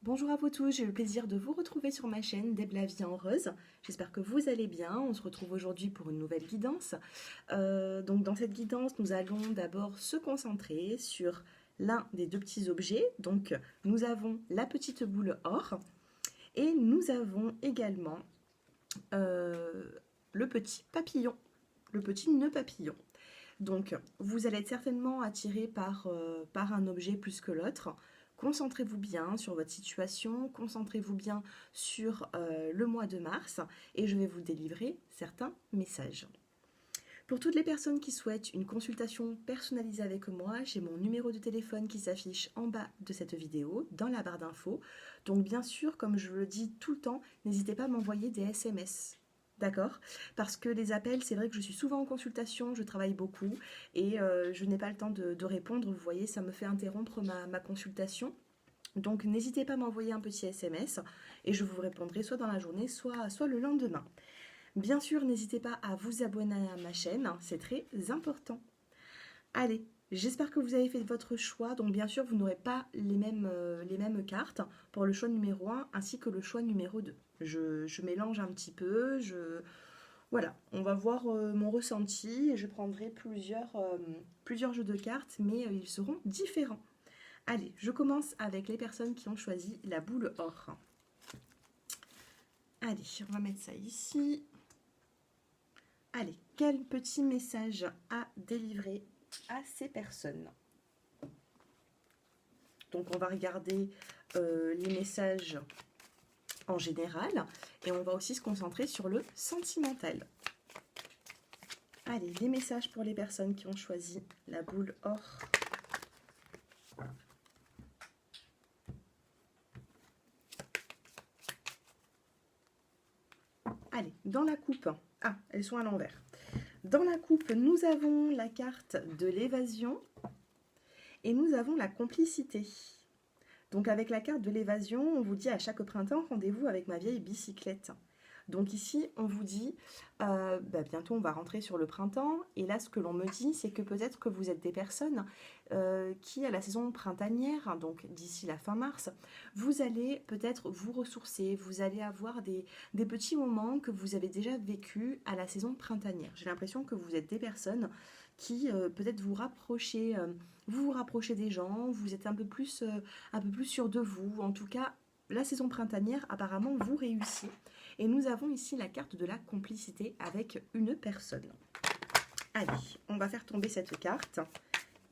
Bonjour à vous tous, j'ai le plaisir de vous retrouver sur ma chaîne Deb la vie en rose. J'espère que vous allez bien. On se retrouve aujourd'hui pour une nouvelle guidance. Donc dans cette guidance, nous allons d'abord se concentrer sur l'un des deux petits objets. Donc nous avons la petite boule or et nous avons également le petit papillon, le petit nœud papillon. Donc, vous allez être certainement attiré par un objet plus que l'autre. Concentrez-vous bien sur votre situation, concentrez-vous bien sur le mois de mars et je vais vous délivrer certains messages. Pour toutes les personnes qui souhaitent une consultation personnalisée avec moi, j'ai mon numéro de téléphone qui s'affiche en bas de cette vidéo, dans la barre d'infos. Donc bien sûr, comme je le dis tout le temps, n'hésitez pas à m'envoyer des SMS. D'accord? Parce que les appels, c'est vrai que je suis souvent en consultation, je travaille beaucoup et je n'ai pas le temps de répondre. Vous voyez, ça me fait interrompre ma consultation. Donc n'hésitez pas à m'envoyer un petit SMS et je vous répondrai soit dans la journée, soit le lendemain. Bien sûr, n'hésitez pas à vous abonner à ma chaîne, c'est très important. Allez, j'espère que vous avez fait votre choix. Donc bien sûr, vous n'aurez pas les mêmes cartes pour le choix numéro 1 ainsi que le choix numéro 2. Je mélange un petit peu, voilà, on va voir mon ressenti et je prendrai plusieurs jeux de cartes, mais ils seront différents. Allez, je commence avec les personnes qui ont choisi la boule or. Allez, on va mettre ça ici. Allez, quel petit message à délivrer à ces personnes? Donc on va regarder les messages en général et on va aussi se concentrer sur le sentimental. Allez, les messages pour les personnes qui ont choisi la boule or. Allez, dans la coupe, ah, elles sont à l'envers. Dans la coupe, nous avons la carte de l'évasion et nous avons la complicité. Donc avec la carte de l'évasion, on vous dit à chaque printemps, rendez-vous avec ma vieille bicyclette. Donc ici, on vous dit, bientôt on va rentrer sur le printemps. Et là, ce que l'on me dit, c'est que peut-être que vous êtes des personnes qui, à la saison printanière, donc d'ici la fin mars, vous allez peut-être vous ressourcer. Vous allez avoir des petits moments que vous avez déjà vécu à la saison printanière. J'ai l'impression que vous êtes des personnes qui peut-être vous vous rapprochez des gens, vous êtes un peu plus sûr de vous. En tout cas, la saison printanière, apparemment, vous réussit. Et nous avons ici la carte de la complicité avec une personne. Allez, on va faire tomber cette carte.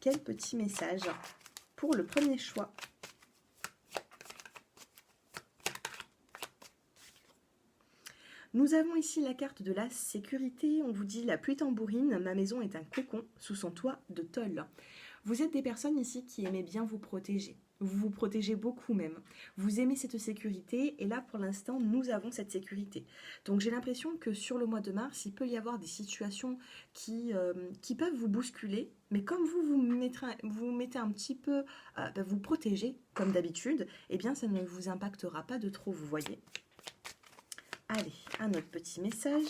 Quel petit message pour le premier choix? Nous avons ici la carte de la sécurité. On vous dit la pluie tambourine, ma maison est un cocon sous son toit de tôle. Vous êtes des personnes ici qui aimez bien vous protéger. Vous vous protégez beaucoup même. Vous aimez cette sécurité et là pour l'instant nous avons cette sécurité. Donc j'ai l'impression que sur le mois de mars il peut y avoir des situations qui peuvent vous bousculer. Mais comme vous mettez un petit peu, vous protégez comme d'habitude, eh bien ça ne vous impactera pas de trop, vous voyez. Allez, un autre petit message.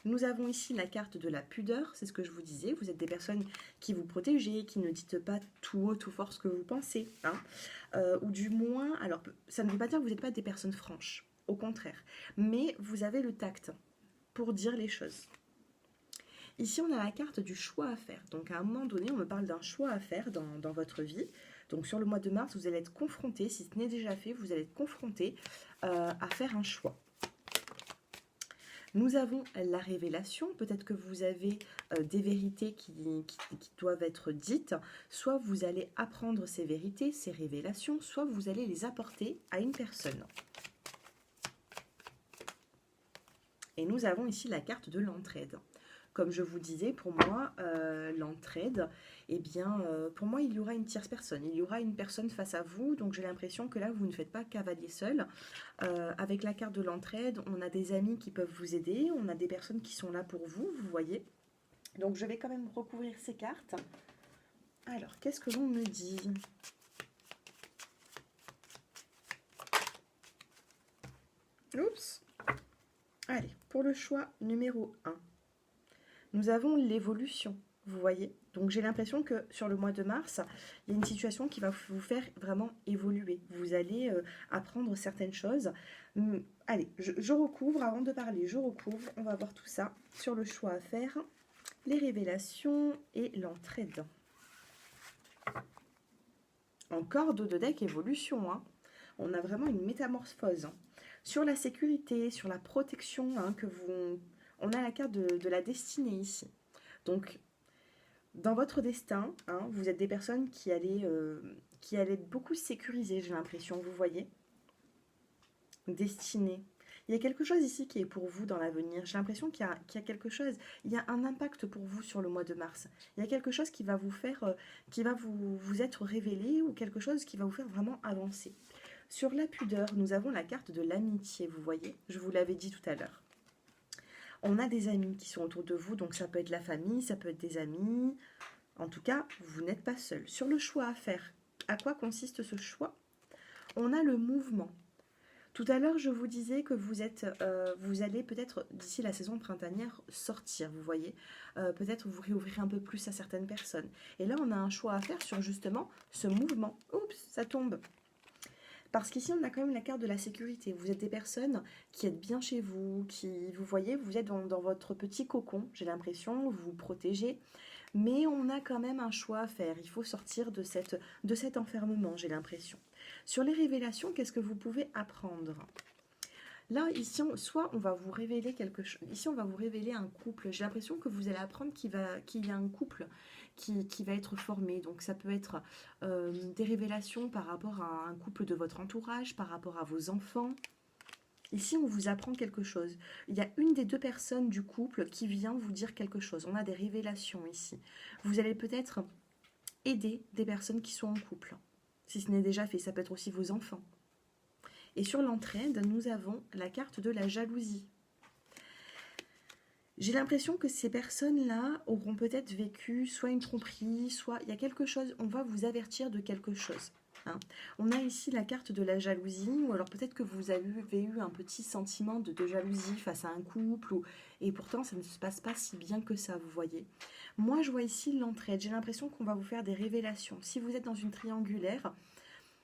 Nous avons ici la carte de la pudeur, c'est ce que je vous disais. Vous êtes des personnes qui vous protégez, qui ne dites pas tout haut, tout fort ce que vous pensez. Hein. Ou du moins, alors ça ne veut pas dire que vous n'êtes pas des personnes franches, au contraire. Mais vous avez le tact pour dire les choses. Ici, on a la carte du choix à faire. Donc à un moment donné, on me parle d'un choix à faire dans votre vie. Donc sur le mois de mars, vous allez être confronté, si ce n'est déjà fait, vous allez être confronté à faire un choix. Nous avons la révélation, peut-être que vous avez des vérités qui doivent être dites, soit vous allez apprendre ces vérités, ces révélations, soit vous allez les apporter à une personne. Et nous avons ici la carte de l'entraide. Comme je vous disais, pour moi, l'entraide, eh bien, pour moi, il y aura une tierce personne. Il y aura une personne face à vous, donc j'ai l'impression que là, vous ne faites pas cavalier seul. Avec la carte de l'entraide, on a des amis qui peuvent vous aider, on a des personnes qui sont là pour vous, vous voyez. Donc, je vais quand même recouvrir ces cartes. Alors, qu'est-ce que l'on me dit ? Oups. Allez, pour le choix numéro 1. Nous avons l'évolution. vous voyez? Donc j'ai l'impression que sur le mois de mars, il y a une situation qui va vous faire vraiment évoluer. Vous allez apprendre certaines choses. Allez, je recouvre, avant de parler, je recouvre. On va voir tout ça sur le choix à faire, les révélations et l'entraide. Encore dos de deck évolution, hein. On a vraiment une métamorphose. Hein. Sur la sécurité, sur la protection, hein, on a la carte de la destinée ici. Donc, dans votre destin, hein, vous êtes des personnes qui allaient être beaucoup sécurisées, j'ai l'impression, vous voyez. Destinée. Il y a quelque chose ici qui est pour vous dans l'avenir. J'ai l'impression qu'il y a quelque chose, il y a un impact pour vous sur le mois de mars. Il y a quelque chose qui va vous faire, qui va vous être révélé ou quelque chose qui va vous faire vraiment avancer. Sur la pudeur, nous avons la carte de l'amitié, vous voyez. Je vous l'avais dit tout à l'heure. On a des amis qui sont autour de vous, donc ça peut être la famille, ça peut être des amis. En tout cas, vous n'êtes pas seul. Sur le choix à faire, à quoi consiste ce choix? On a le mouvement. Tout à l'heure, je vous disais que vous allez peut-être, d'ici la saison printanière, sortir, vous voyez. Peut-être vous réouvrir un peu plus à certaines personnes. Et là, on a un choix à faire sur justement ce mouvement. Oups, ça tombe. Parce qu'ici, on a quand même la carte de la sécurité. Vous êtes des personnes qui êtes bien chez vous, vous voyez, vous êtes dans votre petit cocon, j'ai l'impression, vous vous protégez. Mais on a quand même un choix à faire. Il faut sortir de cet enfermement, j'ai l'impression. Sur les révélations, qu'est-ce que vous pouvez apprendre? Là, ici, soit on va vous révéler quelque chose. Ici, on va vous révéler un couple. J'ai l'impression que vous allez apprendre qu'il y a un couple qui va être formé. Donc, ça peut être des révélations par rapport à un couple de votre entourage, par rapport à vos enfants. Ici, on vous apprend quelque chose. Il y a une des deux personnes du couple qui vient vous dire quelque chose. On a des révélations ici. Vous allez peut-être aider des personnes qui sont en couple. Si ce n'est déjà fait, ça peut être aussi vos enfants. Et sur l'entraide, nous avons la carte de la jalousie. J'ai l'impression que ces personnes-là auront peut-être vécu soit une tromperie, soit il y a quelque chose, on va vous avertir de quelque chose. Hein. On a ici la carte de la jalousie, ou alors peut-être que vous avez eu un petit sentiment de jalousie face à un couple, et pourtant ça ne se passe pas si bien que ça, vous voyez. Moi, je vois ici l'entraide, j'ai l'impression qu'on va vous faire des révélations. Si vous êtes dans une triangulaire,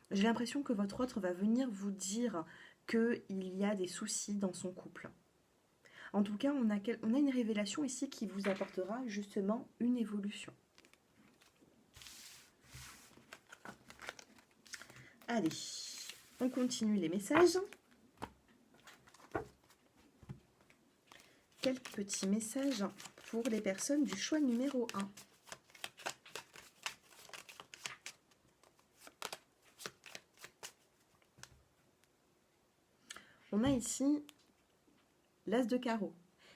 j'ai l'impression que votre autre va venir vous dire qu'il y a des soucis dans son couple. En tout cas, on a une révélation ici qui vous apportera justement une évolution. Allez, on continue les messages. Quelques petits messages pour les personnes du choix numéro 1. On a ici l'as de carreau.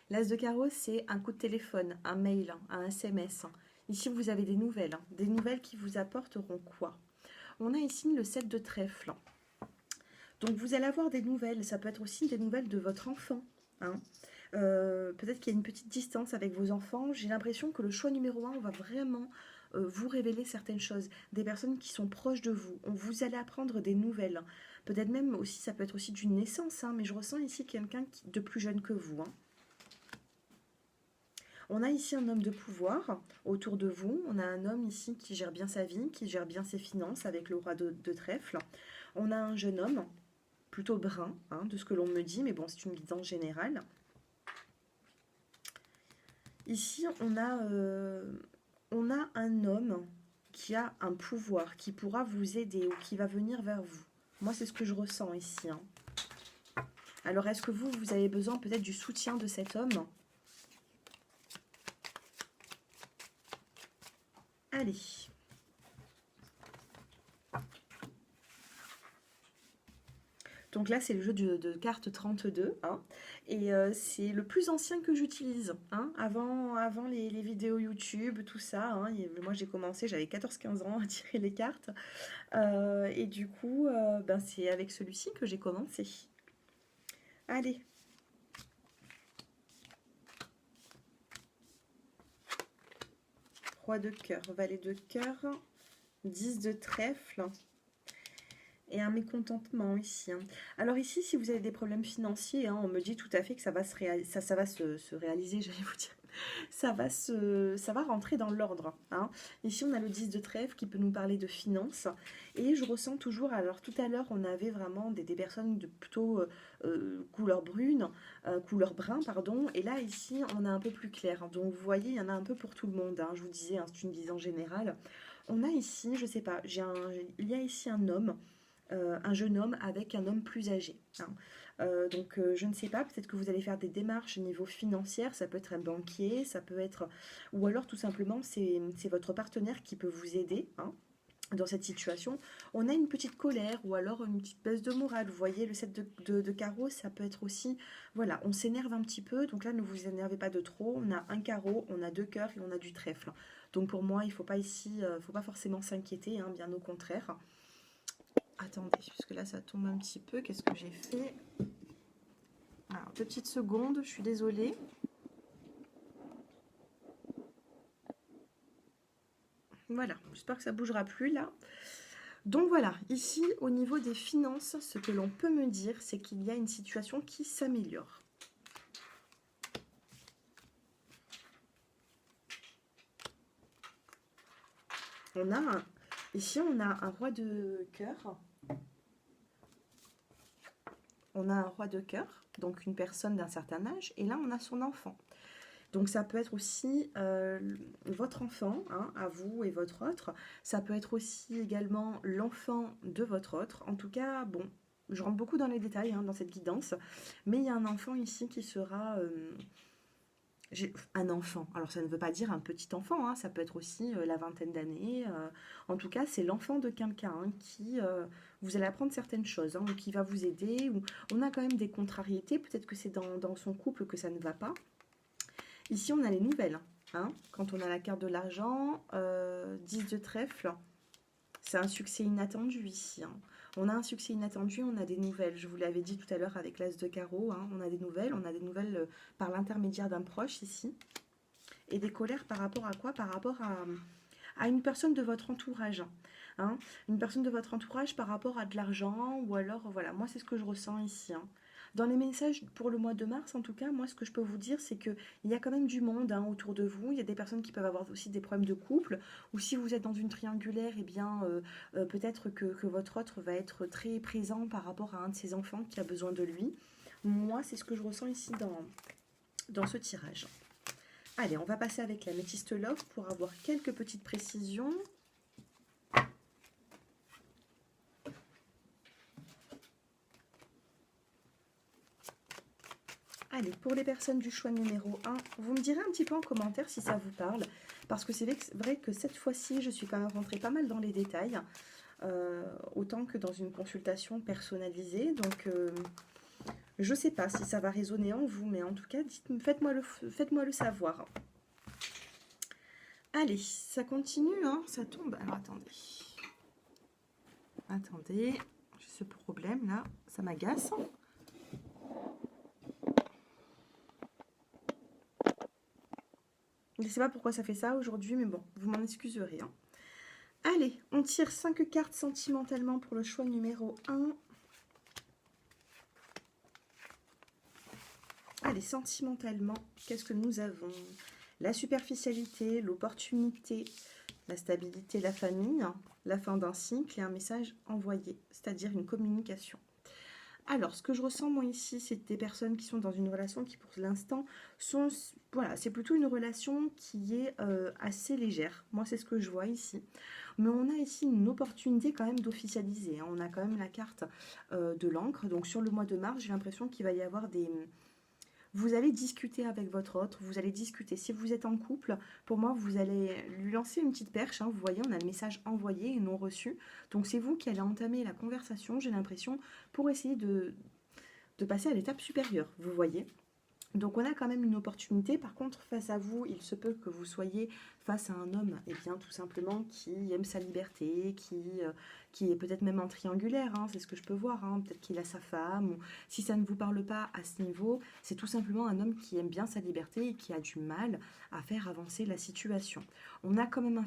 L'as de carreau, c'est un coup de téléphone, un mail, un SMS. Ici, vous avez des nouvelles. Des nouvelles qui vous apporteront quoi? On a ici le 7 de trèfle. Donc, vous allez avoir des nouvelles. Ça peut être aussi des nouvelles de votre enfant. Hein. Peut-être qu'il y a une petite distance avec vos enfants. J'ai l'impression que le choix numéro 1, on va vraiment vous révéler certaines choses. Des personnes qui sont proches de vous. Vous allez apprendre des nouvelles. Peut-être même aussi, ça peut être aussi d'une naissance, hein, mais je ressens ici quelqu'un de plus jeune que vous. Hein. On a ici un homme de pouvoir autour de vous. On a un homme ici qui gère bien sa vie, qui gère bien ses finances avec le roi de trèfle. On a un jeune homme, plutôt brun, hein, de ce que l'on me dit, mais bon, c'est une guidance générale. Ici, on a un homme qui a un pouvoir, qui pourra vous aider ou qui va venir vers vous. Moi, c'est ce que je ressens ici. Hein. Alors, est-ce que vous avez besoin peut-être du soutien de cet homme? Allez. Donc là, c'est le jeu de cartes 32. Hein, et c'est le plus ancien que j'utilise. Hein, avant les vidéos YouTube, tout ça. Hein, moi, j'ai commencé, j'avais 14-15 ans à tirer les cartes. Et du coup, c'est avec celui-ci que j'ai commencé. Allez. Roi de cœur, valet de cœur, 10 de trèfle. Et un mécontentement ici. Hein. Alors ici, si vous avez des problèmes financiers, hein, on me dit tout à fait que ça va se réaliser, j'allais vous dire. ça va rentrer dans l'ordre, hein. Ici, on a le 10 de trèfle qui peut nous parler de finances. Et je ressens toujours, alors tout à l'heure, on avait vraiment des personnes de plutôt couleur brune, couleur brun, pardon. Et là, ici, on a un peu plus clair. Donc, vous voyez, il y en a un peu pour tout le monde, hein. Je vous disais, hein, c'est une vision générale. On a ici, je sais pas, il y a ici un jeune homme avec un homme plus âgé, hein. Je ne sais pas, peut-être que vous allez faire des démarches au niveau financier, ça peut être un banquier, ça peut être, ou alors tout simplement c'est votre partenaire qui peut vous aider, hein, dans cette situation. On a une petite colère ou alors une petite baisse de morale. Vous voyez, le 7 de carreau, ça peut être aussi, voilà, on s'énerve un petit peu, donc là ne vous énervez pas de trop. On a un carreau, on a deux cœurs et on a du trèfle. Donc pour moi, il ne faut pas ici, faut pas forcément s'inquiéter, hein, bien au contraire. Attendez, puisque là ça tombe un petit peu, qu'est-ce que j'ai fait? Alors, 2 petites secondes, je suis désolée. Voilà, j'espère que ça bougera plus là. Donc voilà, ici au niveau des finances, ce que l'on peut me dire, c'est qu'il y a une situation qui s'améliore. Ici on a un roi de cœur. On a un roi de cœur, donc une personne d'un certain âge, et là on a son enfant. Donc ça peut être aussi votre enfant, hein, à vous et votre autre. Ça peut être aussi également l'enfant de votre autre. En tout cas, bon, je rentre beaucoup dans les détails, hein, dans cette guidance. Mais il y a un enfant ici qui sera... un enfant. Alors ça ne veut pas dire un petit enfant, hein, ça peut être aussi la vingtaine d'années. En tout cas, c'est l'enfant de quelqu'un, hein, qui... vous allez apprendre certaines choses, hein, ou qui va vous aider. Ou on a quand même des contrariétés. Peut-être que c'est dans son couple que ça ne va pas. Ici, on a les nouvelles, hein. Quand on a la carte de l'argent, 10 de trèfle, c'est un succès inattendu ici, hein. On a un succès inattendu, on a des nouvelles. Je vous l'avais dit tout à l'heure avec l'as de carreau, hein, on a des nouvelles par l'intermédiaire d'un proche ici. Et des colères par rapport à quoi? Par rapport à une personne de votre entourage, hein. Une personne de votre entourage par rapport à de l'argent, ou alors, voilà, moi c'est ce que je ressens ici, hein. Dans les messages pour le mois de mars, en tout cas, moi, ce que je peux vous dire, c'est qu'il y a quand même du monde, hein, autour de vous. Il y a des personnes qui peuvent avoir aussi des problèmes de couple. Ou si vous êtes dans une triangulaire, eh bien, peut-être que votre autre va être très présent par rapport à un de ses enfants qui a besoin de lui. Moi, c'est ce que je ressens ici dans ce tirage. Allez, on va passer avec la métiste love pour avoir quelques petites précisions. Allez, pour les personnes du choix numéro 1, vous me direz un petit peu en commentaire si ça vous parle. Parce que c'est vrai que cette fois-ci, je suis quand même rentrée pas mal dans les détails. Autant que dans une consultation personnalisée. Donc, je ne sais pas si ça va résonner en vous. Mais en tout cas, faites-moi le savoir. Allez, ça continue, hein, ça tombe. Alors, attendez. Attendez, j'ai ce problème là, ça m'agace. Je ne sais pas pourquoi ça fait ça aujourd'hui, mais bon, vous m'en excuserez, hein. Allez, on tire 5 cartes sentimentalement pour le choix numéro 1. Allez, sentimentalement, qu'est-ce que nous avons? La superficialité, l'opportunité, la stabilité, la famille, la fin d'un cycle et un message envoyé, c'est-à-dire une communication. Alors, ce que je ressens, moi, ici, c'est des personnes qui sont dans une relation qui, pour l'instant, sont... Voilà, c'est plutôt une relation qui est assez légère. Moi, c'est ce que je vois ici. Mais on a ici une opportunité quand même d'officialiser, hein. On a quand même la carte de l'encre. Donc, sur le mois de mars, j'ai l'impression qu'il va y avoir des... Vous allez discuter avec votre autre, vous allez discuter. Si vous êtes en couple, pour moi, vous allez lui lancer une petite perche, hein. Vous voyez, on a le message envoyé et non reçu. Donc, c'est vous qui allez entamer la conversation, j'ai l'impression, pour essayer de passer à l'étape supérieure, vous voyez. Donc, on a quand même une opportunité. Par contre, face à vous, il se peut que vous soyez face à un homme, eh bien, tout simplement, qui aime sa liberté, qui est peut-être même en triangulaire, hein, c'est ce que je peux voir, hein. Peut-être qu'il a sa femme, ou si ça ne vous parle pas à ce niveau, c'est tout simplement un homme qui aime bien sa liberté et qui a du mal à faire avancer la situation. On a quand même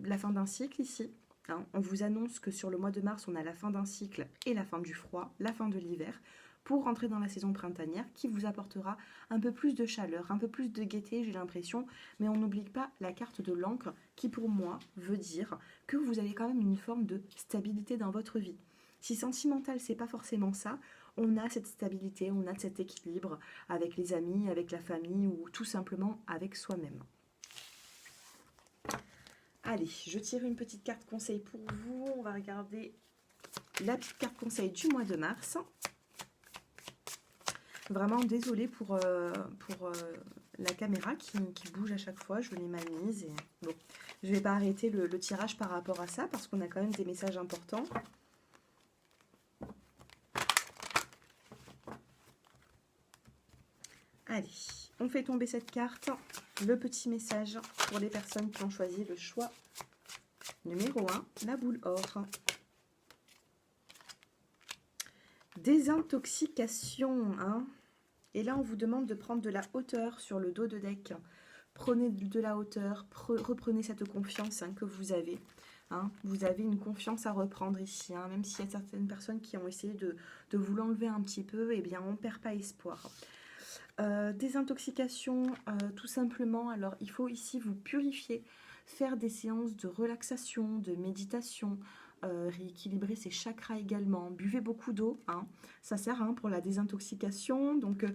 la fin d'un cycle ici, hein. On vous annonce que sur le mois de mars, on a la fin d'un cycle et la fin du froid, la fin de l'hiver. pour rentrer dans la saison printanière qui vous apportera un peu plus de chaleur, un peu plus de gaieté, j'ai l'impression. Mais on n'oublie pas la carte de l'encre qui, pour moi, veut dire que vous avez quand même une forme de stabilité dans votre vie. Si sentimental, c'est pas forcément ça, on a cette stabilité, on a cet équilibre avec les amis, avec la famille ou tout simplement avec soi-même. Allez, je tire une petite carte conseil pour vous. On va regarder la petite carte conseil du mois de mars. Vraiment désolée pour la caméra qui bouge à chaque fois. Je l'ai mal mise. Et bon, je ne vais pas arrêter le tirage par rapport à ça parce qu'on a quand même des messages importants. Allez, on fait tomber cette carte. Le petit message pour les personnes qui ont choisi le choix numéro 1, la boule or. Désintoxication, hein. Et là, on vous demande de prendre de la hauteur sur le dos de deck. Prenez de la hauteur, reprenez cette confiance que vous avez. Hein. Vous avez une confiance à reprendre ici, hein. Même s'il y a certaines personnes qui ont essayé de vous l'enlever un petit peu, eh bien, on ne perd pas espoir. Désintoxication, tout simplement. Alors, il faut ici vous purifier, faire des séances de relaxation, de méditation, rééquilibrer ses chakras également. Buvez beaucoup d'eau, hein. Ça sert pour la désintoxication. Donc,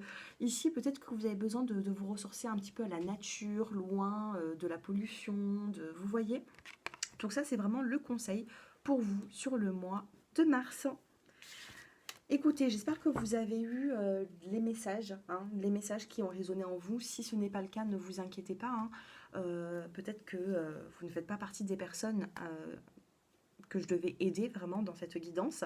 ici, peut-être que vous avez besoin de vous ressourcer un petit peu à la nature, loin de la pollution, vous voyez. Donc ça, c'est vraiment le conseil pour vous sur le mois de mars. Écoutez, j'espère que vous avez eu les messages qui ont résonné en vous. Si ce n'est pas le cas, ne vous inquiétez pas. Peut-être que vous ne faites pas partie des personnes que je devais aider vraiment dans cette guidance.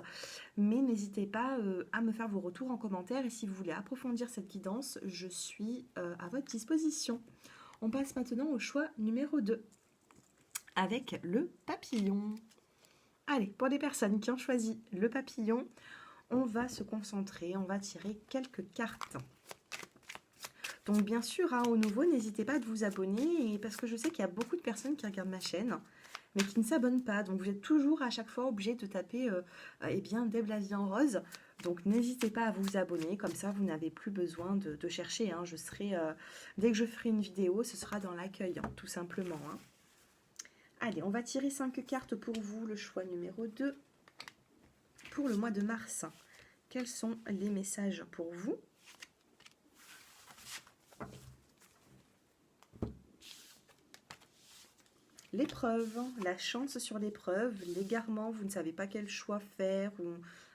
Mais n'hésitez pas à me faire vos retours en commentaire. Et si vous voulez approfondir cette guidance, je suis à votre disposition. On passe maintenant au choix numéro 2 avec le papillon. Allez, pour les personnes qui ont choisi le papillon, on va se concentrer, on va tirer quelques cartes. Donc bien sûr, au nouveau, n'hésitez pas à vous abonner, parce que je sais qu'il y a beaucoup de personnes qui regardent ma chaîne, mais qui ne s'abonnent pas. Donc vous êtes toujours à chaque fois obligé de taper Deb la vie en rose. Donc n'hésitez pas à vous abonner, comme ça vous n'avez plus besoin de chercher. Je serai, dès que je ferai une vidéo, ce sera dans l'accueil, tout simplement. Allez, on va tirer 5 cartes pour vous, le choix numéro 2. Pour le mois de mars, quels sont les messages pour vous? L'épreuve, la chance sur l'épreuve, l'égarement, vous ne savez pas quel choix faire.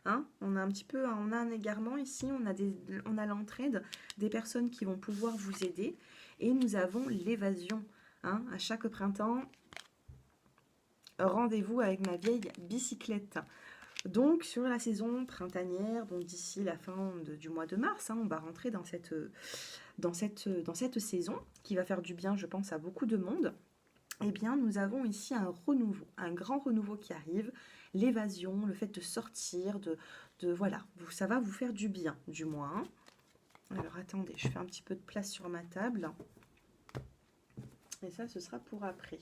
On a un petit peu, on a un égarement ici, on a l'entraide des personnes qui vont pouvoir vous aider. Et nous avons l'évasion. À chaque printemps, rendez-vous avec ma vieille bicyclette. Donc, sur la saison printanière, donc d'ici la fin du mois de mars, on va rentrer dans cette saison qui va faire du bien, je pense, à beaucoup de monde. Eh bien, nous avons ici un renouveau, un grand renouveau qui arrive, l'évasion, le fait de sortir, voilà, ça va vous faire du bien, du moins. Alors, attendez, je fais un petit peu de place sur ma table. Et ça, ce sera pour après.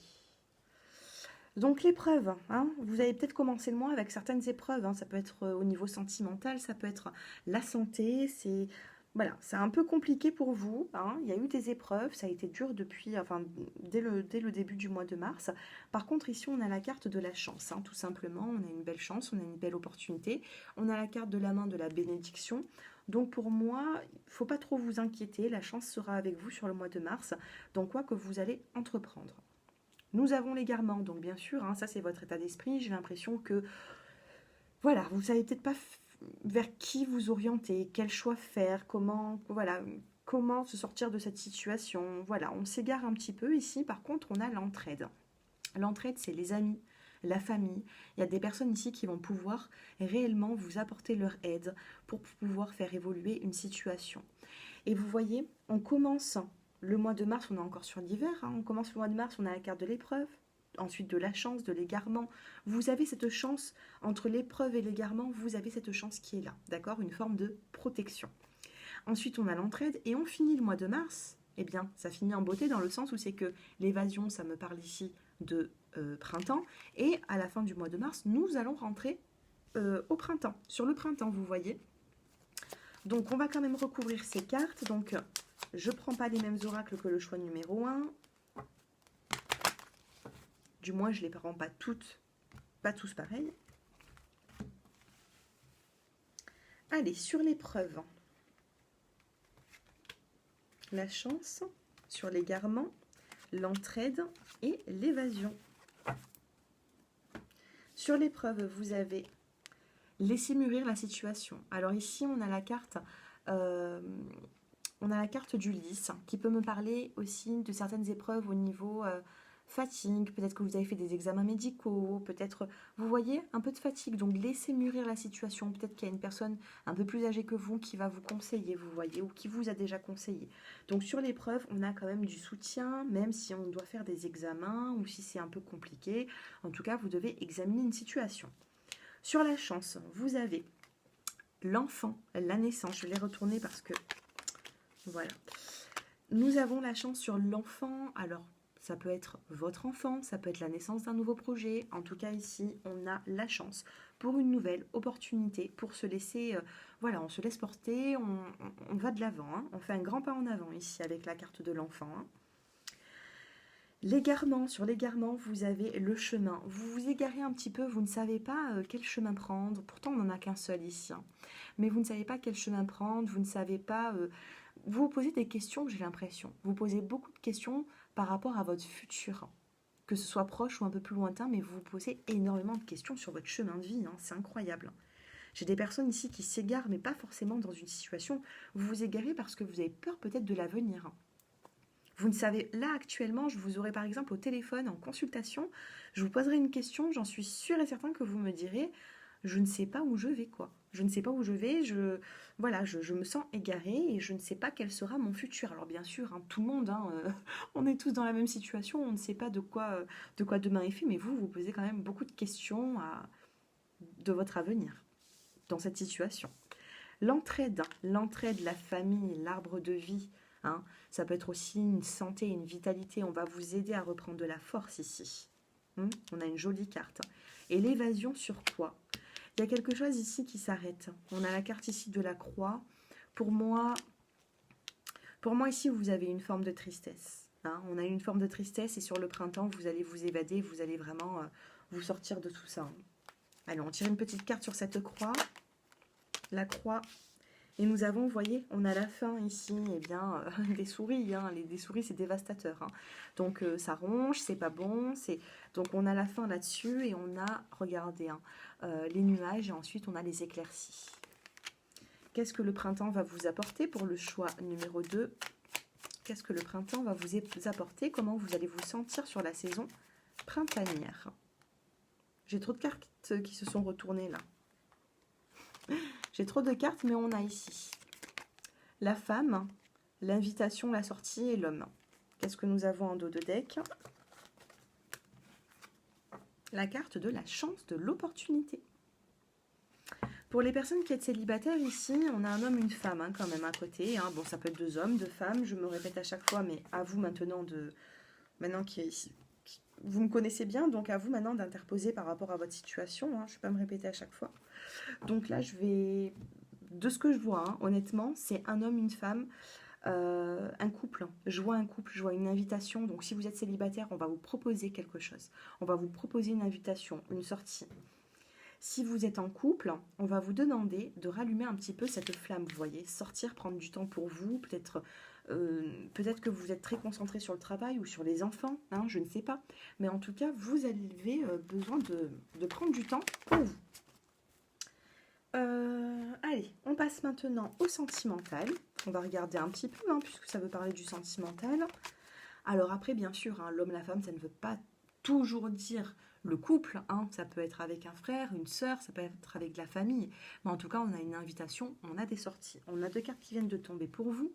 Donc l'épreuve, vous avez peut-être commencé le mois avec certaines épreuves, ça peut être au niveau sentimental, ça peut être la santé, c'est un peu compliqué pour vous, il y a eu des épreuves, ça a été dur dès le début du mois de mars. Par contre ici on a la carte de la chance, tout simplement, on a une belle chance, on a une belle opportunité, on a la carte de la main de la bénédiction. Donc pour moi, il ne faut pas trop vous inquiéter, la chance sera avec vous sur le mois de mars, dans quoi que vous allez entreprendre. Nous avons l'égarement, donc bien sûr, ça c'est votre état d'esprit. J'ai l'impression que, voilà, vous ne savez peut-être pas vers qui vous orienter, quel choix faire, comment se sortir de cette situation. Voilà, on s'égare un petit peu ici. Par contre, on a l'entraide. L'entraide, c'est les amis, la famille. Il y a des personnes ici qui vont pouvoir réellement vous apporter leur aide pour pouvoir faire évoluer une situation. Et vous voyez, on commence... Le mois de mars, on est encore sur l'hiver. On commence le mois de mars, on a la carte de l'épreuve. Ensuite, de la chance, de l'égarement. Vous avez cette chance, entre l'épreuve et l'égarement, vous avez cette chance qui est là. D'accord? Une forme de protection. Ensuite, on a l'entraide et on finit le mois de mars. Eh bien, ça finit en beauté dans le sens où c'est que l'évasion, ça me parle ici de printemps. Et à la fin du mois de mars, nous allons rentrer au printemps. Sur le printemps, vous voyez. Donc, on va quand même recouvrir ces cartes. Donc, je ne prends pas les mêmes oracles que le choix numéro 1. Du moins, je ne les rends pas toutes, pas tous pareils. Allez, sur l'épreuve. La chance, sur l'égarement, l'entraide et l'évasion. Sur l'épreuve, vous avez laissé mûrir la situation. Alors ici, on a la carte du lys qui peut me parler aussi de certaines épreuves au niveau fatigue. Peut-être que vous avez fait des examens médicaux, peut-être, vous voyez, un peu de fatigue. Donc laissez mûrir la situation. Peut-être qu'il y a une personne un peu plus âgée que vous qui va vous conseiller, vous voyez, ou qui vous a déjà conseillé. Donc sur l'épreuve, on a quand même du soutien, même si on doit faire des examens ou si c'est un peu compliqué. En tout cas, vous devez examiner une situation. Sur la chance, vous avez l'enfant, la naissance. Je vais les retourner parce que, voilà. Nous avons la chance sur l'enfant. Alors, ça peut être votre enfant, ça peut être la naissance d'un nouveau projet. En tout cas, ici, on a la chance pour une nouvelle opportunité, pour se laisser, voilà, on se laisse porter, on va de l'avant. Hein. On fait un grand pas en avant ici avec la carte de l'enfant. Hein. L'égarement, sur l'égarement, vous avez le chemin. Vous vous égarez un petit peu, vous ne savez pas quel chemin prendre. Pourtant, on n'en a qu'un seul ici. Hein. Mais vous ne savez pas quel chemin prendre, vous ne savez pas... vous vous posez des questions, j'ai l'impression. Vous posez beaucoup de questions par rapport à votre futur. Que ce soit proche ou un peu plus lointain, mais vous vous posez énormément de questions sur votre chemin de vie. Hein. C'est incroyable. J'ai des personnes ici qui s'égarent, mais pas forcément dans une situation. Vous vous égarez parce que vous avez peur peut-être de l'avenir. Vous ne savez, là actuellement, je vous aurai par exemple au téléphone, en consultation, je vous poserai une question, j'en suis sûre et certain que vous me direz, je ne sais pas où je vais, quoi. Je ne sais pas où je vais, voilà, je me sens égarée et je ne sais pas quel sera mon futur. Alors bien sûr, hein, tout le monde, hein, on est tous dans la même situation, on ne sait pas de quoi demain est fait, mais vous posez quand même beaucoup de questions de votre avenir dans cette situation. L'entraide, la famille, l'arbre de vie, hein, ça peut être aussi une santé, une vitalité. On va vous aider à reprendre de la force ici. On a une jolie carte. Et l'évasion sur quoi? Il y a quelque chose ici qui s'arrête. On a la carte ici de la croix. Pour moi ici, vous avez une forme de tristesse. Hein. On a une forme de tristesse et sur le printemps, vous allez vous évader, vous allez vraiment vous sortir de tout ça. Hein. Allez, on tire une petite carte sur cette croix. La croix. Et nous avons, vous voyez, on a la fin ici, eh bien, des souris. Hein. Des souris, c'est dévastateur. Hein. Donc, ça ronge, c'est pas bon. Donc, on a la fin là-dessus et on a, regardez, hein, les nuages et ensuite, on a les éclaircies. Qu'est-ce que le printemps va vous apporter pour le choix numéro 2? Qu'est-ce que le printemps va vous apporter? Comment vous allez vous sentir sur la saison printanière? J'ai trop de cartes qui se sont retournées là. J'ai trop de cartes, mais on a ici la femme, l'invitation, la sortie et l'homme. Qu'est-ce que nous avons en dos de deck? La carte de la chance, de l'opportunité. Pour les personnes qui êtes célibataires, ici, on a un homme, une femme, hein, quand même, à côté. Hein. Bon, ça peut être 2 hommes, 2 femmes, je me répète à chaque fois, mais à vous maintenant vous me connaissez bien, donc à vous maintenant d'interposer par rapport à votre situation. Hein. Je ne vais pas me répéter à chaque fois. Donc là, de ce que je vois, hein, honnêtement, c'est un homme, une femme, un couple. Je vois un couple, je vois une invitation. Donc si vous êtes célibataire, on va vous proposer quelque chose. On va vous proposer une invitation, une sortie. Si vous êtes en couple, on va vous demander de rallumer un petit peu cette flamme, vous voyez, sortir, prendre du temps pour vous, peut-être que vous êtes très concentré sur le travail ou sur les enfants, hein, je ne sais pas. Mais en tout cas, vous avez besoin de prendre du temps pour vous. Allez, on passe maintenant au sentimental. On va regarder un petit peu, hein, puisque ça veut parler du sentimental. Alors après, bien sûr, hein, l'homme, la femme, ça ne veut pas toujours dire le couple. Hein, ça peut être avec un frère, une sœur, ça peut être avec la famille. Mais en tout cas, on a une invitation, on a des sorties. On a 2 cartes qui viennent de tomber pour vous.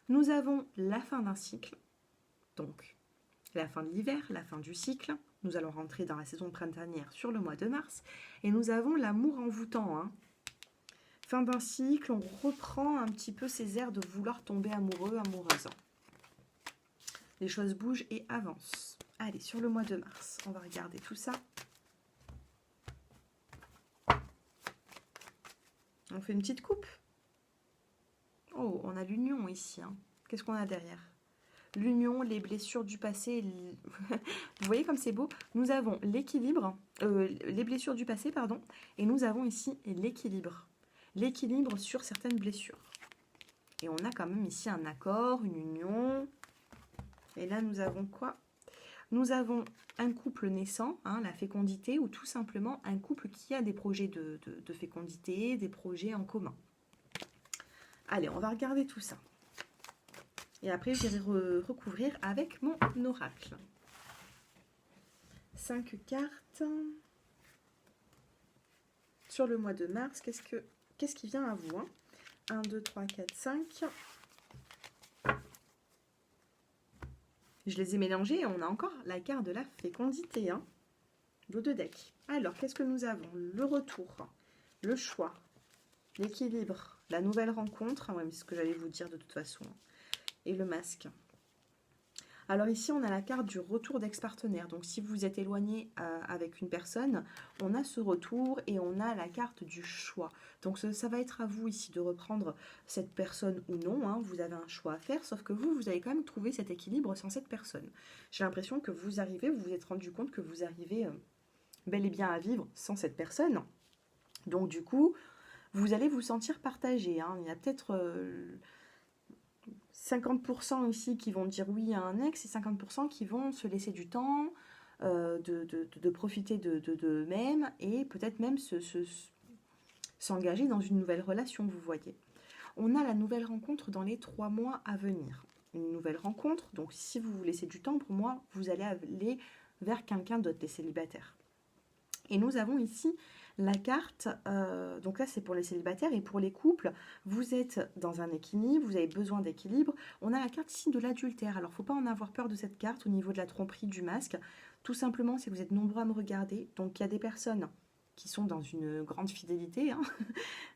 Nous avons la fin d'un cycle, donc la fin de l'hiver, la fin du cycle. Nous allons rentrer dans la saison printanière sur le mois de mars. Et nous avons l'amour envoûtant. Hein. Fin d'un cycle, on reprend un petit peu ces airs de vouloir tomber amoureux, amoureuse. Les choses bougent et avancent. Allez, sur le mois de mars, on va regarder tout ça. On fait une petite coupe. Oh, on a l'union ici, hein. Qu'est-ce qu'on a derrière? L'union, les blessures du passé. Vous voyez comme c'est beau? Nous avons l'équilibre, les blessures du passé, pardon, et nous avons ici l'équilibre. L'équilibre sur certaines blessures. Et on a quand même ici un accord, une union. Et là, nous avons quoi? Nous avons un couple naissant, hein, la fécondité, ou tout simplement un couple qui a des projets de fécondité, des projets en commun. Allez, on va regarder tout ça. Et après, je vais recouvrir avec mon oracle. 5 cartes. Sur le mois de mars, qu'est-ce qui vient à vous, hein? 1, 2, 3, 4, 5. Je les ai mélangés et on a encore la carte de la fécondité, hein, l'eau de deck. Alors, qu'est-ce que nous avons? Le retour, le choix, l'équilibre, la nouvelle rencontre, ouais, c'est ce que j'allais vous dire de toute façon, et le masque. Alors ici, on a la carte du retour d'ex-partenaire. Donc si vous êtes éloigné avec une personne, on a ce retour et on a la carte du choix. Donc ça va être à vous ici de reprendre cette personne ou non, hein. Vous avez un choix à faire, sauf que vous avez quand même trouvé cet équilibre sans cette personne. J'ai l'impression que vous vous êtes rendu compte que vous arrivez bel et bien à vivre sans cette personne. Donc du coup, vous allez vous sentir partagé, hein. Il y a peut-être 50% ici qui vont dire oui à un ex et 50% qui vont se laisser du temps, de profiter d'eux-mêmes et peut-être même s'engager dans une nouvelle relation, vous voyez. On a la nouvelle rencontre dans les 3 mois à venir. Une nouvelle rencontre, donc si vous vous laissez du temps, pour moi, vous allez aller vers quelqu'un d'autre, les célibataires. Et nous avons ici la carte, donc là c'est pour les célibataires et pour les couples, vous êtes dans un équilibre, vous avez besoin d'équilibre. On a la carte ici de l'adultère, alors il ne faut pas en avoir peur de cette carte au niveau de la tromperie du masque. Tout simplement, c'est que vous êtes nombreux à me regarder, donc il y a des personnes qui sont dans une grande fidélité, hein,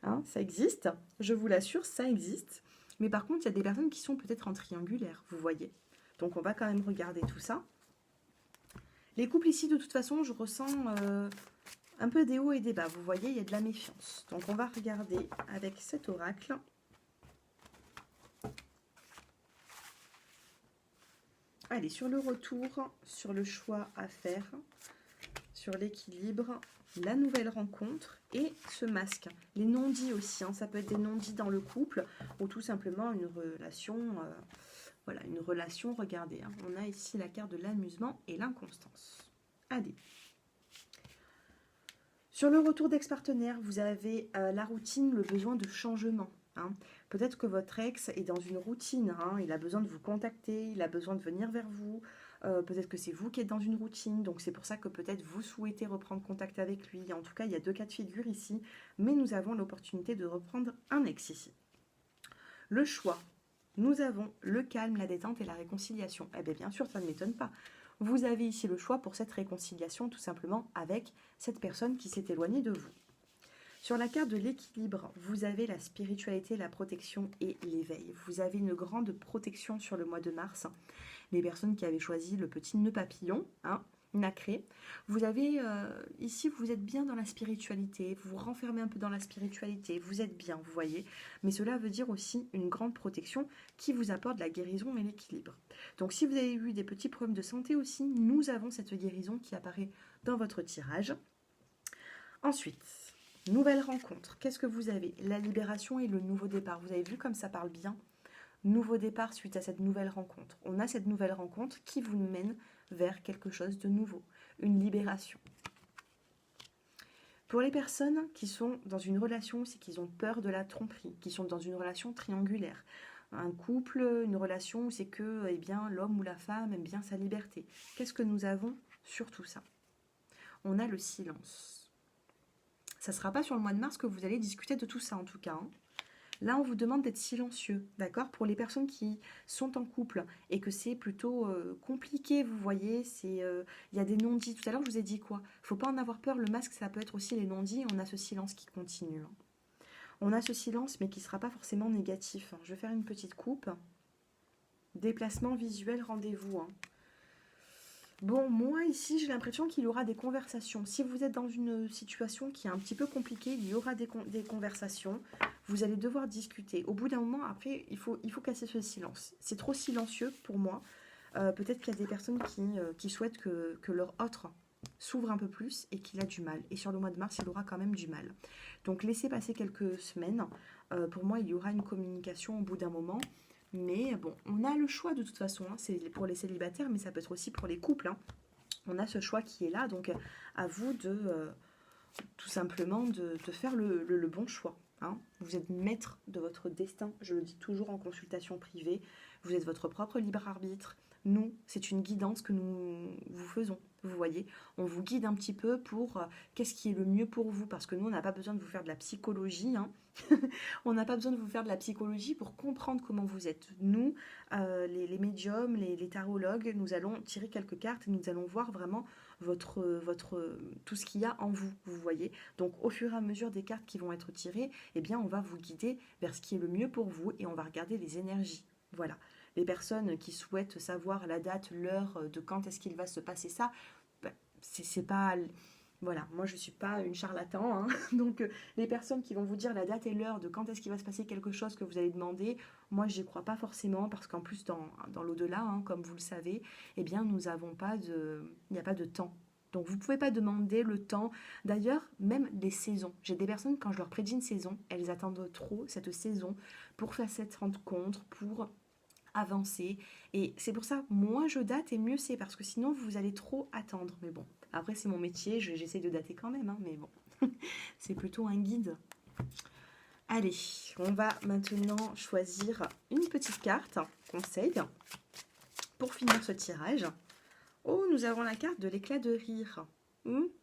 hein, ça existe, je vous l'assure, ça existe. Mais par contre, il y a des personnes qui sont peut-être en triangulaire, vous voyez. Donc on va quand même regarder tout ça. Les couples ici, de toute façon, je ressens un peu des hauts et des bas. Vous voyez, il y a de la méfiance. Donc, on va regarder avec cet oracle. Allez, sur le retour, sur le choix à faire, sur l'équilibre, la nouvelle rencontre et ce masque. Les non-dits aussi, hein, ça peut être des non-dits dans le couple ou tout simplement une relation... voilà, une relation, regardez, hein, on a ici la carte de l'amusement et l'inconstance. Allez. Sur le retour d'ex-partenaire, vous avez la routine, le besoin de changement. Hein. Peut-être que votre ex est dans une routine, hein, il a besoin de vous contacter, il a besoin de venir vers vous. Peut-être que c'est vous qui êtes dans une routine, donc c'est pour ça que peut-être vous souhaitez reprendre contact avec lui. En tout cas, il y a 2 cas de figure ici, mais nous avons l'opportunité de reprendre un ex ici. Le choix. Nous avons le calme, la détente et la réconciliation. Eh bien sûr, ça ne m'étonne pas. Vous avez ici le choix pour cette réconciliation, tout simplement avec cette personne qui s'est éloignée de vous. Sur la carte de l'équilibre, vous avez la spiritualité, la protection et l'éveil. Vous avez une grande protection sur le mois de mars. Les personnes qui avaient choisi le petit nœud papillon, hein, nacré. Vous avez ici, vous êtes bien dans la spiritualité, vous vous renfermez un peu dans la spiritualité, vous êtes bien, vous voyez. Mais cela veut dire aussi une grande protection qui vous apporte la guérison et l'équilibre. Donc si vous avez eu des petits problèmes de santé aussi, nous avons cette guérison qui apparaît dans votre tirage. Ensuite, nouvelle rencontre. Qu'est-ce que vous avez? La libération et le nouveau départ. Vous avez vu comme ça parle bien? Nouveau départ suite à cette nouvelle rencontre. On a cette nouvelle rencontre qui vous mène vers quelque chose de nouveau, une libération. Pour les personnes qui sont dans une relation, c'est qu'ils ont peur de la tromperie, qui sont dans une relation triangulaire, un couple, une relation où c'est que eh bien, l'homme ou la femme aime bien sa liberté. Qu'est-ce que nous avons sur tout ça? On a le silence. Ça ne sera pas sur le mois de mars que vous allez discuter de tout ça en tout cas, hein. Là, on vous demande d'être silencieux, d'accord? Pour les personnes qui sont en couple et que c'est plutôt compliqué, vous voyez, il y a des non-dits. Tout à l'heure, je vous ai dit quoi? Il ne faut pas en avoir peur, le masque, ça peut être aussi les non-dits. On a ce silence qui continue. Hein. On a ce silence, mais qui ne sera pas forcément négatif. Hein. Je vais faire une petite coupe. Déplacement visuel, rendez-vous. Hein. Bon, moi ici, j'ai l'impression qu'il y aura des conversations. Si vous êtes dans une situation qui est un petit peu compliquée, il y aura des conversations. vous allez devoir discuter. Au bout d'un moment, après, il faut casser ce silence. C'est trop silencieux pour moi. Peut-être qu'il y a des personnes qui souhaitent que leur autre s'ouvre un peu plus et qu'il a du mal. Et sur le mois de mars, il aura quand même du mal. Donc laissez passer quelques semaines. Pour moi, il y aura une communication au bout d'un moment. Mais bon, on a le choix de toute façon. Hein. C'est pour les célibataires, mais ça peut être aussi pour les couples. Hein. On a ce choix qui est là. Donc à vous de tout simplement de faire le bon choix. Hein. Vous êtes maître de votre destin. Je le dis toujours en consultation privée. Vous êtes votre propre libre arbitre. Nous, c'est une guidance que nous vous faisons. Vous voyez, on vous guide un petit peu pour qu'est-ce qui est le mieux pour vous, parce que nous, on n'a pas besoin de vous faire de la psychologie. Hein. On n'a pas besoin de vous faire de la psychologie pour comprendre comment vous êtes. Nous, les médiums, les tarologues, nous allons tirer quelques cartes et nous allons voir vraiment tout ce qu'il y a en vous, vous voyez. Donc, au fur et à mesure des cartes qui vont être tirées, eh bien, on va vous guider vers ce qui est le mieux pour vous et on va regarder les énergies. Voilà. Les personnes qui souhaitent savoir la date, l'heure de quand est-ce qu'il va se passer ça, ben, c'est pas... Voilà, moi je ne suis pas une charlatan, hein. Donc les personnes qui vont vous dire la date et l'heure de quand est-ce qu'il va se passer quelque chose que vous allez demander, moi j'y crois pas forcément parce qu'en plus dans l'au-delà, hein, comme vous le savez, eh bien il n'y a pas de temps. Donc vous ne pouvez pas demander le temps. D'ailleurs, même les saisons. J'ai des personnes, quand je leur prédis une saison, elles attendent trop cette saison pour faire cette rencontre, pour avancer. Et c'est pour ça, moins je date et mieux c'est, parce que sinon vous allez trop attendre. Mais bon, après c'est mon métier, j'essaie de dater quand même, hein, mais bon, c'est plutôt un guide. Allez, on va maintenant choisir une petite carte, conseil, pour finir ce tirage. Oh, nous avons la carte de l'éclat de rire.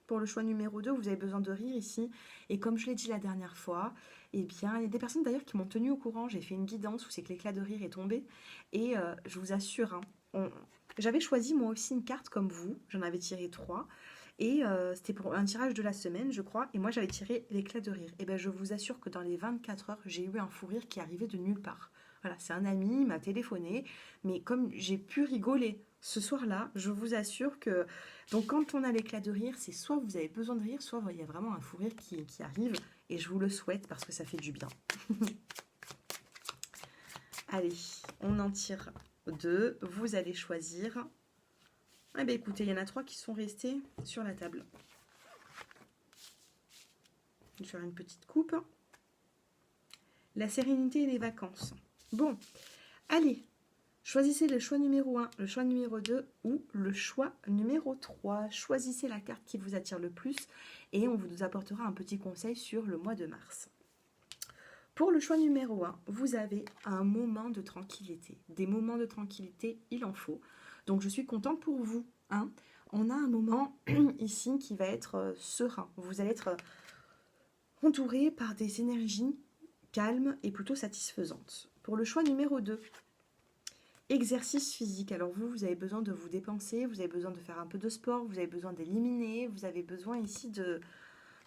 Pour le choix numéro 2, vous avez besoin de rire ici. Et comme je l'ai dit la dernière fois, eh bien, il y a des personnes d'ailleurs qui m'ont tenu au courant. J'ai fait une guidance où c'est que l'éclat de rire est tombé. Et je vous assure, hein, j'avais choisi moi aussi une carte comme vous. J'en avais tiré 3. Et c'était pour un tirage de la semaine, je crois. Et moi, j'avais tiré l'éclat de rire. Et bien, je vous assure que dans les 24 heures, j'ai eu un fou rire qui arrivait de nulle part. Voilà, c'est un ami, il m'a téléphoné. Mais comme j'ai pu rigoler ce soir-là, je vous assure que... Donc, quand on a l'éclat de rire, c'est soit vous avez besoin de rire, soit il y a vraiment un fou rire qui arrive. Et je vous le souhaite parce que ça fait du bien. Allez, on en tire 2. Vous allez choisir... Eh bien, écoutez, il y en a 3 qui sont restés sur la table. Je vais faire une petite coupe. La sérénité et les vacances. Bon, allez, choisissez le choix numéro 1, le choix numéro 2 ou le choix numéro 3. Choisissez la carte qui vous attire le plus et on vous apportera un petit conseil sur le mois de mars. Pour le choix numéro 1, vous avez un moment de tranquillité. Des moments de tranquillité, il en faut. Donc je suis contente pour vous. Hein. On a un moment ici qui va être serein. Vous allez être entouré par des énergies calmes et plutôt satisfaisantes. Pour le choix numéro 2, exercice physique. Alors vous avez besoin de vous dépenser, vous avez besoin de faire un peu de sport, vous avez besoin d'éliminer, vous avez besoin ici de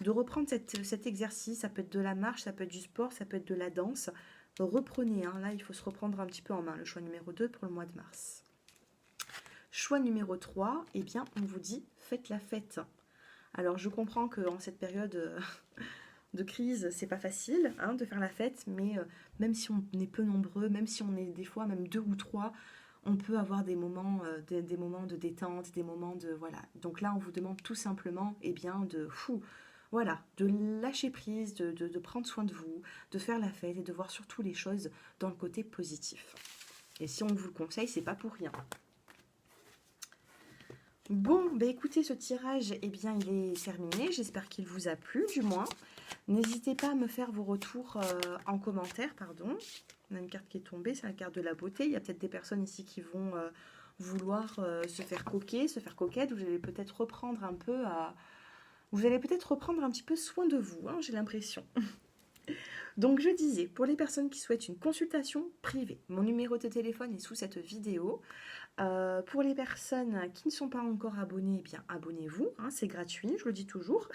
reprendre cet exercice. Ça peut être de la marche, ça peut être du sport, ça peut être de la danse. Reprenez, hein. Là il faut se reprendre un petit peu en main. Le choix numéro 2 pour le mois de mars. Choix numéro 3, eh bien, on vous dit faites la fête. Alors, je comprends qu'en cette période de crise, c'est pas facile hein, de faire la fête, mais même si on est peu nombreux, même si on est des fois même 2 ou 3, on peut avoir des moments de détente, des moments de... Voilà. Donc là, on vous demande tout simplement eh bien, de lâcher prise, de prendre soin de vous, de faire la fête et de voir surtout les choses dans le côté positif. Et si on vous le conseille, c'est pas pour rien. Bon, bah écoutez, ce tirage, eh bien, il est terminé. J'espère qu'il vous a plu, du moins. N'hésitez pas à me faire vos retours en commentaire, pardon. On a une carte qui est tombée, c'est la carte de la beauté. Il y a peut-être des personnes ici qui vont vouloir se faire coquer, se faire coquette. Vous allez peut-être reprendre un peu un petit peu soin de vous, hein, j'ai l'impression. Donc je disais, pour les personnes qui souhaitent une consultation privée, mon numéro de téléphone est sous cette vidéo. Pour les personnes qui ne sont pas encore abonnées, eh bien abonnez-vous, hein, c'est gratuit, je le dis toujours.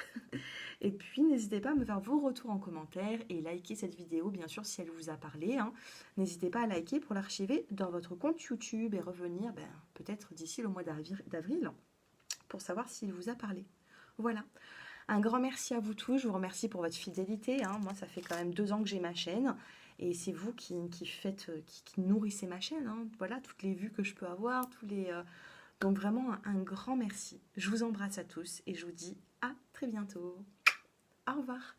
Et puis n'hésitez pas à me faire vos retours en commentaire et liker cette vidéo, bien sûr, si elle vous a parlé. Hein. N'hésitez pas à liker pour l'archiver dans votre compte YouTube et revenir peut-être d'ici le mois d'avril pour savoir s'il vous a parlé. Voilà. Un grand merci à vous tous. Je vous remercie pour votre fidélité, hein. Moi, ça fait quand même 2 ans que j'ai ma chaîne. Et c'est vous qui faites, qui nourrissez ma chaîne, hein. Voilà, toutes les vues que je peux avoir, donc vraiment un grand merci. Je vous embrasse à tous et je vous dis à très bientôt. Au revoir.